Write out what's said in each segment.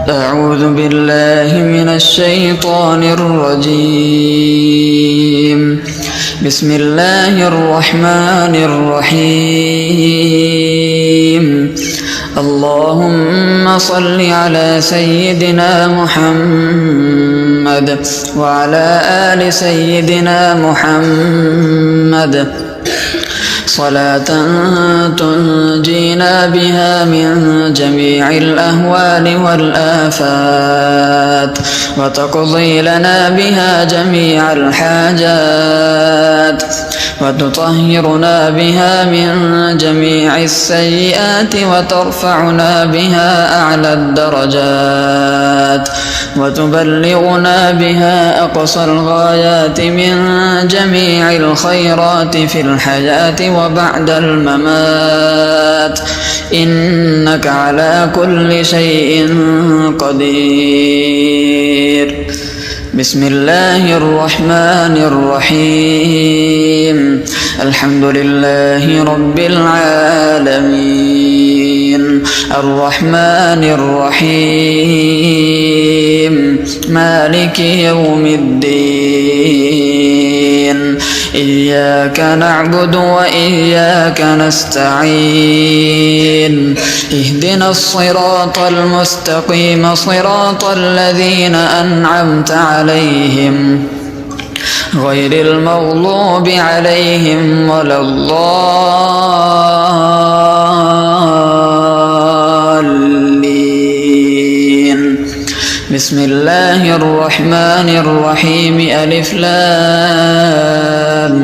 أعوذ بالله من الشيطان الرجيم. بسم الله الرحمن الرحيم. اللهم صل على سيدنا محمد وعلى آل سيدنا محمد صلاة تنجينا بها من جميع الأهوال والآفات وتقضي لنا بها جميع الحاجات وتطهرنا بها من جميع السيئات وترفعنا بها أعلى الدرجات وتبلغنا بها أقصى الغايات من جميع الخيرات في الحياة وبعد الممات، إنك على كل شيء قدير. بسم الله الرحمن الرحيم. الحمد لله رب العالمين الرحمن الرحيم مالك يوم الدين. إياك نعبد وإياك نستعين. اهدنا الصراط المستقيم صراط الذين أنعمت عليهم غير المغضوب عليهم ولا الضالين. بسم الله الرحمن الرحيم. ألف لام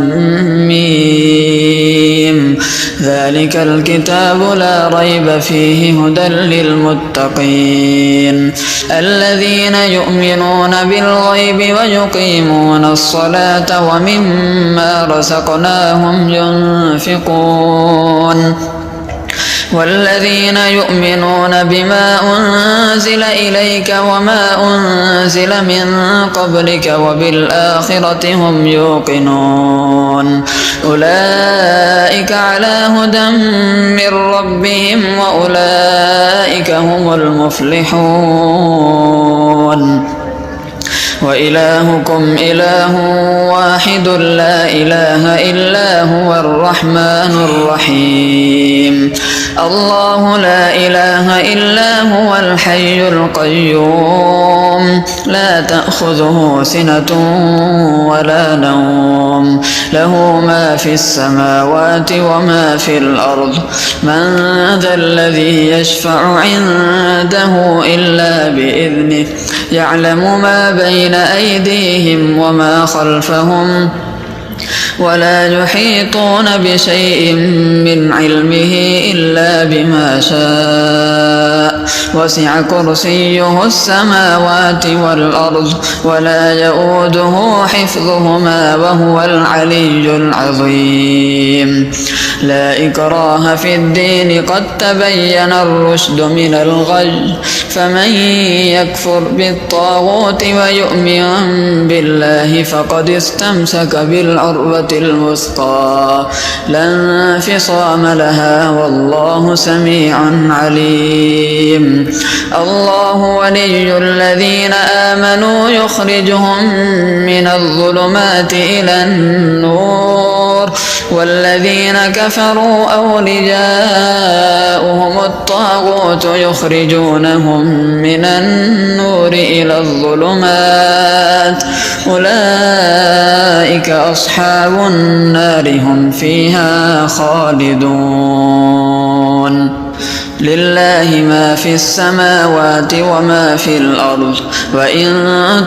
ميم. ذلك الكتاب لا ريب فيه هدى للمتقين الذين يؤمنون بالغيب ويقيمون الصلاة ومما رزقناهم ينفقون والذين يؤمنون بما أنزل إليك وما أنزل من قبلك وبالآخرة هم يوقنون أولئك على هدى من ربهم وأولئك هم المفلحون. وإلهكم إله واحد لا إله إلا هو الرحمن الرحيم. الله لا إله إلا هو الحي القيوم لا تأخذه سنة ولا نوم له ما في السماوات وما في الأرض. من ذا الذي يشفع عنده إلا بإذنه يعلم ما بين أيديهم وما خلفهم ولا يحيطون بشيء من علمه إلا بما شاء. وسع كرسيه السماوات والأرض ولا يؤوده حفظهما وهو العلي العظيم. لا إكراه في الدين قد تبين الرشد من الغي. فمن يكفر بالطاغوت ويؤمن بالله فقد استمسك بالعروة الوثقى لا انفصام لها والله سميع عليم. الله ولي الذين آمنوا يخرجهم من الظلمات إلى النور والذين كفروا أولياؤهم الطاغوت يخرجونهم من النور إلى الظلمات أولئك أصحاب النار هم فيها خالدون. لله ما في السماوات وما في الأرض وإن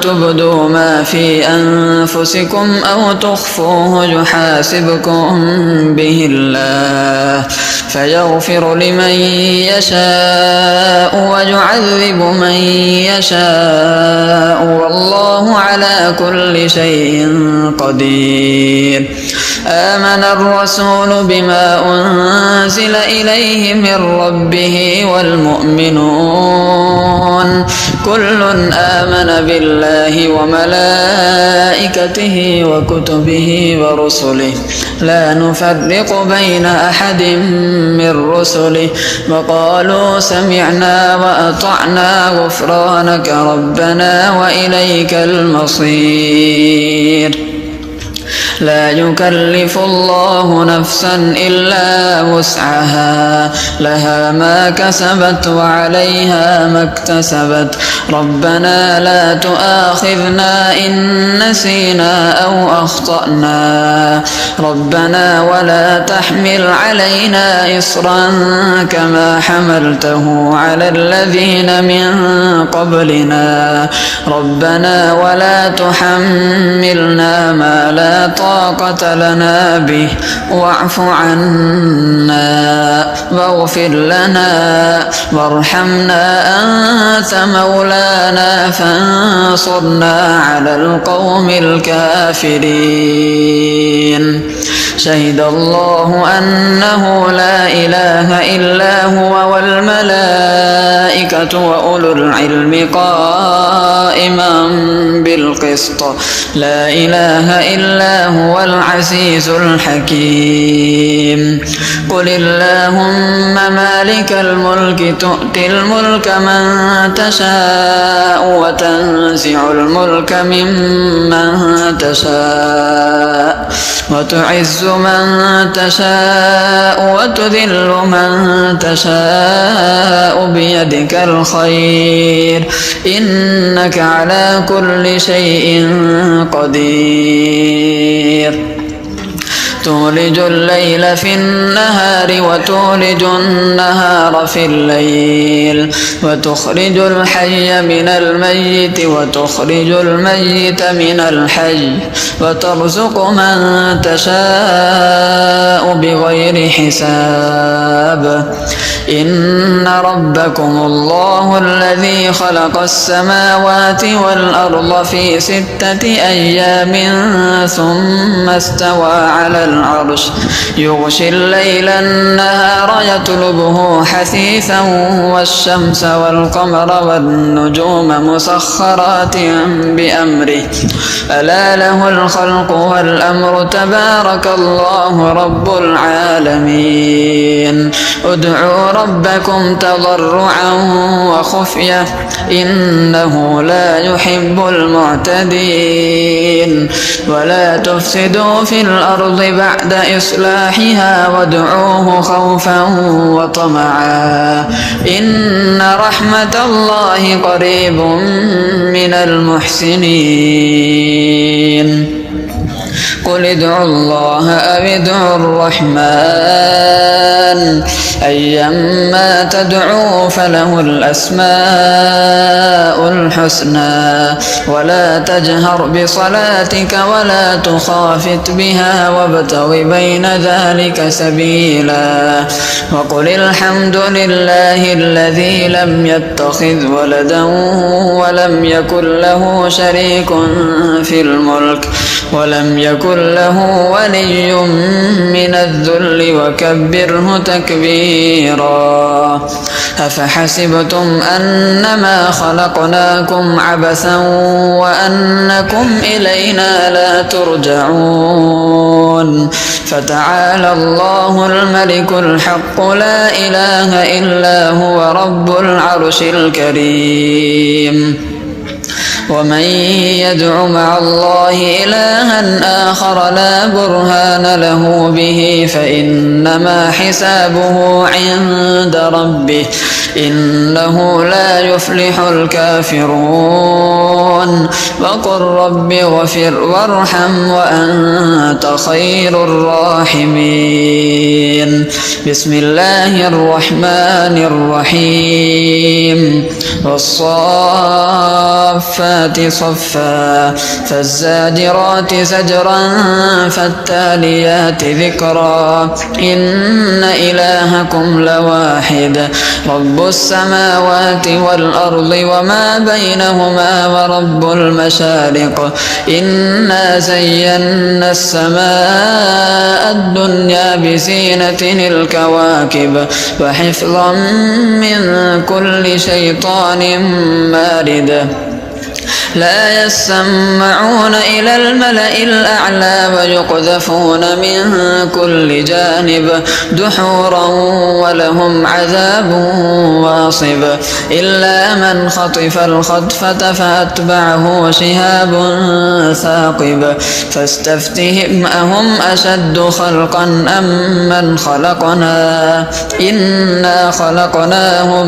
تبدوا ما في أنفسكم أو تخفوه يحاسبكم به الله فيغفر لمن يشاء ويعذب من يشاء والله على كل شيء قدير. آمن الرسول بما أنزل إليه من ربه والمؤمنون كل آمن بالله وملائكته وكتبه ورسله لا نفرق بين أحد من رسله وقالوا سمعنا وأطعنا غفرانك ربنا وإليك المصير لا يكلف الله نفسا إلا وسعها لها ما كسبت وعليها ما اكتسبت ربنا لا تؤاخذنا إن نسينا أو أخطأنا ربنا ولا تحمل علينا إصرا كما حملته على الذين من قبلنا ربنا ولا تحملنا ما لا طاقة لنا به واعف عنا واغفر لنا وارحمنا أنت مولانا فانصرنا على القوم الكافرين شهد الله أنه لا إله إلا هو والملائكة وأولو العلم قائما بالقسط لا إله إلا هو العزيز الحكيم قل اللهم مالك الملك تؤتي الملك من تشاء وتنزع الملك ممن تشاء وتعز من تشاء وتذل من تشاء بيدك الخير إنك على كل شيء قدير تولج الليل في النهار وتولج النهار في الليل وتخرج الحي من الميت وتخرج الميت من الحي وترزق من تشاء بغير حساب إن ربكم الله الذي خلق السماوات والأرض في 6 أيام ثم استوى على العرش يغشي الليل النهار يطلبه حثيثا والشمس والقمر والنجوم مسخرات بأمره ألا له الخلق والأمر تبارك الله رب العالمين ادعوا ربكم تضرعا وخفية إنه لا يحب المعتدين ولا تفسدوا في الأرض بعد إصلاحها وادعوه خوفا وطمعا إن رحمة الله قريب من المحسنين قل ادعوا الله أو ادعوا الرحمن أيما تدعوا فله الأسماء الحسنى ولا تجهر بصلاتك ولا تخافت بها وابتغ بين ذلك سبيلا وقل الحمد لله الذي لم يتخذ ولدا ولم يكن له شريك في الملك ولم يكن له ولي من الذل وكبره تكبيرا أفحسبتم أنما خلقناكم عبثا وأنكم إلينا لا ترجعون فتعالى الله الملك الحق لا إله إلا هو رب العرش الكريم ومن يدع مع الله إلها آخر لا برهان له به فإنما حسابه عند ربه إنه لا يفلح الكافرون وقل رب اغفر وارحم وأنت خير الراحمين بسم الله الرحمن الرحيم والصافات صفا فالزاجرات زجرا فالتاليات ذكرا إن إلهكم لواحد رب رب السماوات والأرض وما بينهما ورب المشارق إنا زينا السماء الدنيا بزينة الكواكب وحفظا من كل شيطان مارد لا يسمعون إلى الملأ الأعلى ويقذفون من كل جانب دحورا ولهم عذاب واصب إلا من خطف الخطفة فأتبعه شهاب ثاقب فاستفتهم أهم أشد خلقا أم من خلقنا إنا خلقناهم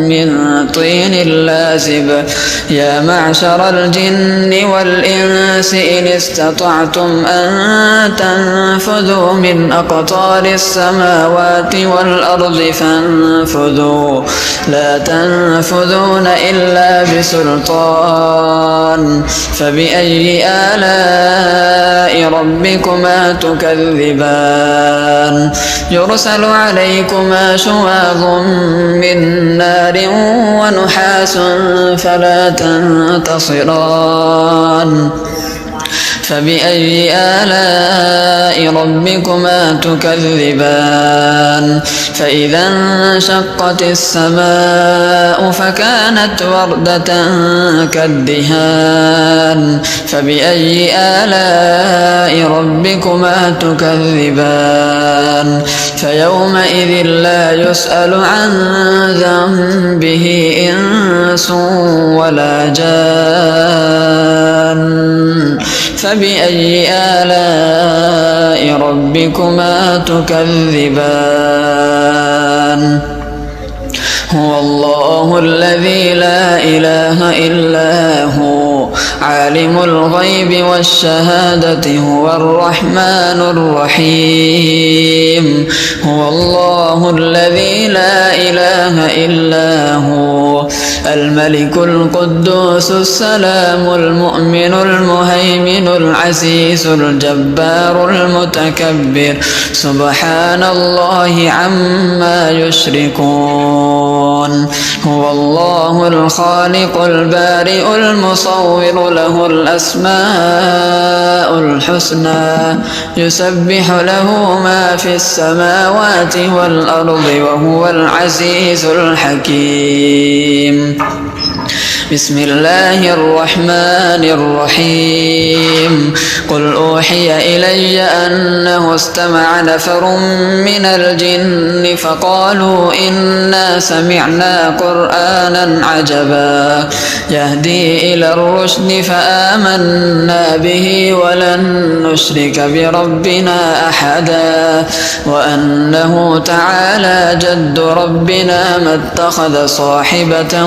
من طين لازب يا معشر الجن والإنس إن استطعتم أن تنفذوا من أقطار السماوات والأرض فانفذوا لا تنفذون إلا بسلطان فبأي آلاء ربكما تكذبان يرسل عليكما شواظ من نار ونحاس فلا تنتصران فبأي آلاء ربكما تكذبان فإذا انشقت السماء فكانت وردة كالدهان فبأي آلاء ربكما تكذبان فيومئذ لا يسأل عن ذنبه إنس ولا جان فبأي آلاء ربكما تكذبان هو الله الذي لا إله إلا هو عالم الغيب والشهادة هو الرحمن الرحيم هو الله الذي لا إله إلا هو الملك القدوس السلام المؤمن المهيمن العزيز الجبار المتكبر سبحان الله عما يشركون هو الله الخالق البارئ المصور له الأسماء الحسنى يسبح له ما في السماوات والأرض وهو العزيز الحكيم بسم الله الرحمن الرحيم قل أوحي إلي أنه استمع نفر من الجن فقالوا إنا سمعنا قرآنا عجبا يهدي إلى الرشد فآمنا به ولن نشرك بربنا أحدا وأنه تعالى جد ربنا ما اتخذ صاحبة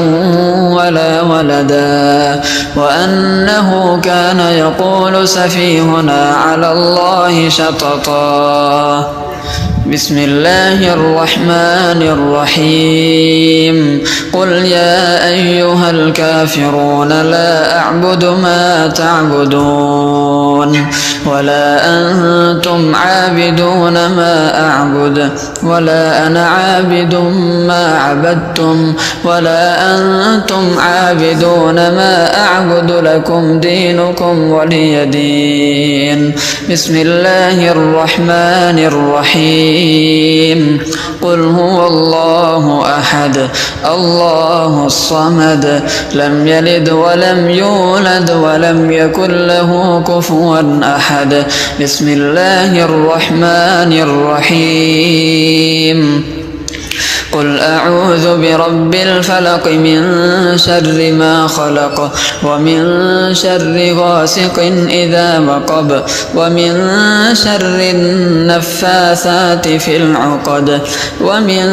ولا ولدا وأنه كان يقول سفيهنا على الله شططا بسم الله الرحمن الرحيم قل يا أيها الكافرون لا أعبد ما تعبدون ولا أنتم عابدون ما أعبد ولا أنا عابد ما عبدتم ولا أنتم عابدون ما أعبد لكم دينكم ولي دين بسم الله الرحمن الرحيم قل هو الله أحد الله الصمد لم يلد ولم يولد ولم يكن له كفوا أحد بسم الله الرحمن الرحيم قل أعوذ برب الفلق من شر ما خلق ومن شر غاسق إذا وقب ومن شر النفاثات في العقد ومن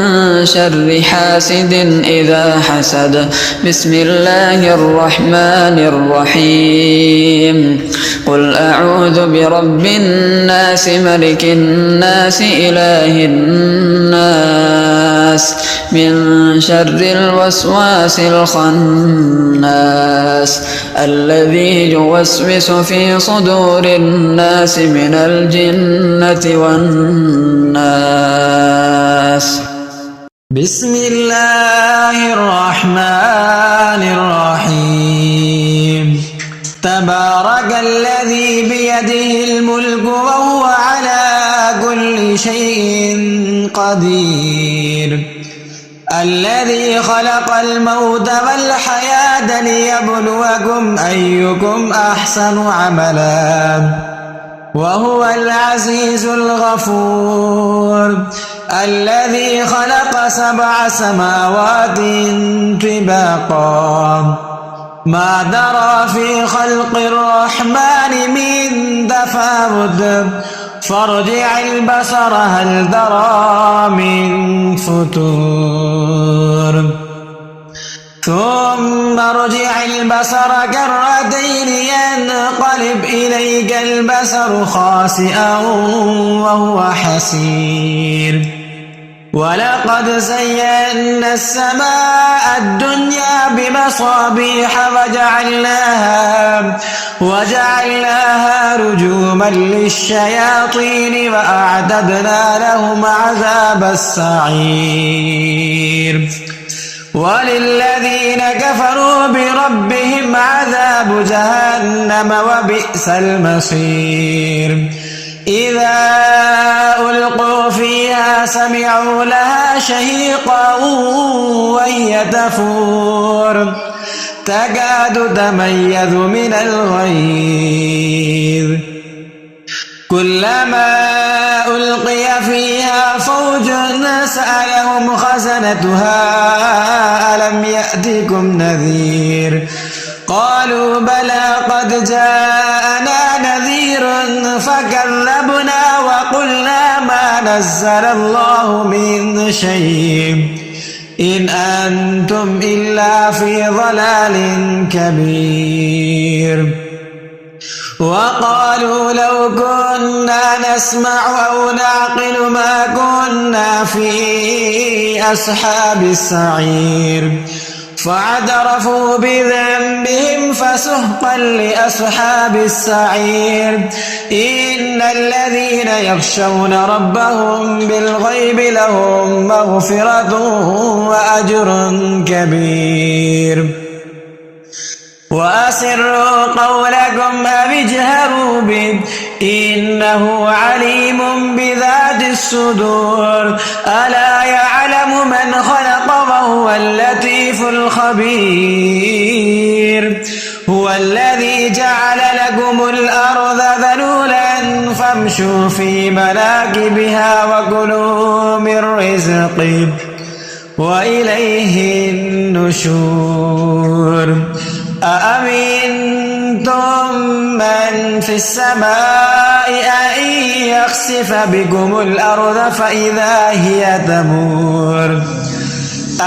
شر حاسد إذا حسد بسم الله الرحمن الرحيم قل أعوذ برب الناس ملك الناس إله الناس من شر الوسواس الخناس الذي يوسوس في صدور الناس من الجنة والناس. بسم الله الرحمن الرحيم تبارك الذي بيده الملك وهو على كل شيء قدير الذي خلق الموت والحياة ليبلوكم أيكم أحسن عملا وهو العزيز الغفور الذي خلق 7 سماوات طباقا ما درى في خلق الرحمن من تفاوت فارجع البصر هل ترى من فطور ثم ارجع البصر كرتين ينقلب إليك البصر خاسئا وهو حسير ولقد زينا السماء الدنيا بمصابيح وجعلناها رجوما للشياطين وأعتدنا لهم عذاب السعير وللذين كفروا بربهم عذاب جهنم وبئس المصير إذا ألقوا فيها سمعوا لها شهيقا وهي تفور تكاد تميز من الغيظ كلما ألقي فيها فوج سألهم خزنتها ألم يأتكم نذير قالوا بلى قد جاءنا نذير فكذبنا وقلنا ما نزل الله من شيء إن أنتم إلا في ضلال كبير وقالوا لو كنا نسمع أو نعقل ما كنا في أصحاب السعير فاعترفوا بذنبهم فسحقا لأصحاب السعير إن الذين يخشون ربهم بالغيب لهم مغفرة وأجر كبير وأسروا قولكم أو اجهروا به إنه عليم بذات الصدور ألا يعلم من خلق وهو اللطيف الخبير هو الذي جعل لكم الأرض ذلولا فامشوا في مناكبها وكلوا من رزقه وإليه النشور أأمنتم من في السماء أن يخسف بكم الأرض فإذا هي تمور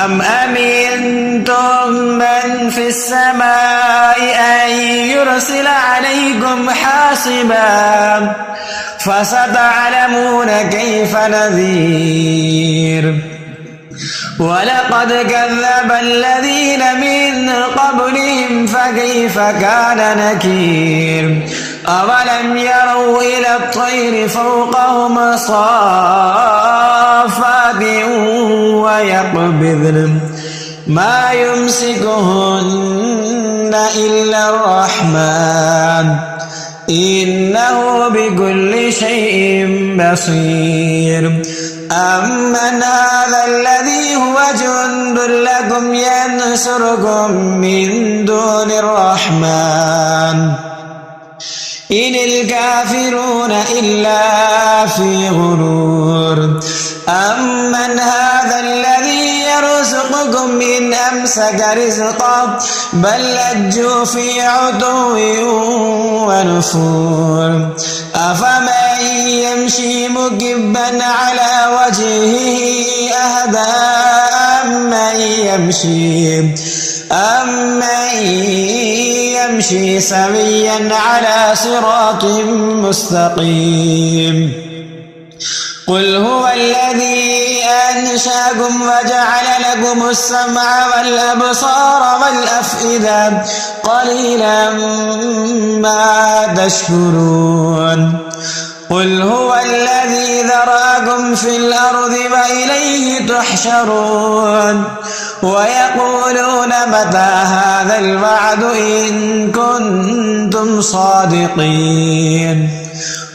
أم أمنتم من في السماء أن يرسل عليكم حاصبا فستعلمون كيف نذير ولقد كذب الذين من قبلهم فكيف كان نكير أولم يروا إلى الطير فوقهم صافات ويقبضن ما يمسكهن إلا الرحمن إنه بكل شيء بصير أمن هذا الذي هو جند لكم ينصركم من دون الرحمن إن الكافرون إلا في غرور أمن هذا الذي يرزقكم إن أمسك رزقه بل لجوا في عتو ونفور أفمن يمشي مكبا على وجهه أهدى أمن يمشي سويا على صراط مستقيم قل هو الذي أنشأكم وجعل لكم السمع والأبصار والأفئدة قليلا ما تشكرون قل هو الذي ذرأكم في الأرض وإليه تحشرون ويقولون متى هذا الوعد إن كنتم صادقين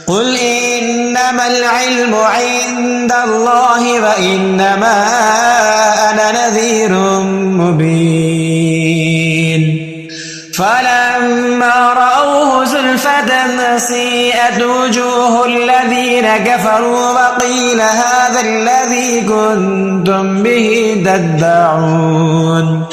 قل إنما العلم عند الله وإنما أنا نذير مبين فلما رأوه زلفة سيئت وجوه الذين كفروا وقيل هذا الذي كنتم به تدعون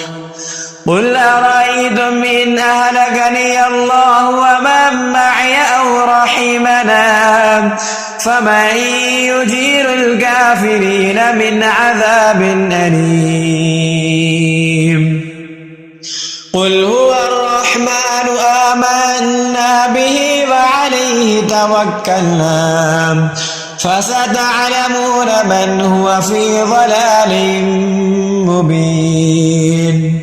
قل أرأيتم إن أهلكني الله ومن معي أو رحمنا فمن يجير الكافرين من عذاب أليم قل هو الرحمن آمنا به وعليه توكلنا فستعلمون من هو في ضلال مبين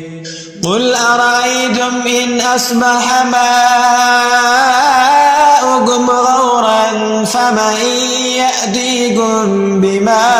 قل أرأيتم إن أصبح ماؤكم غورا فمن يأتيكم بماء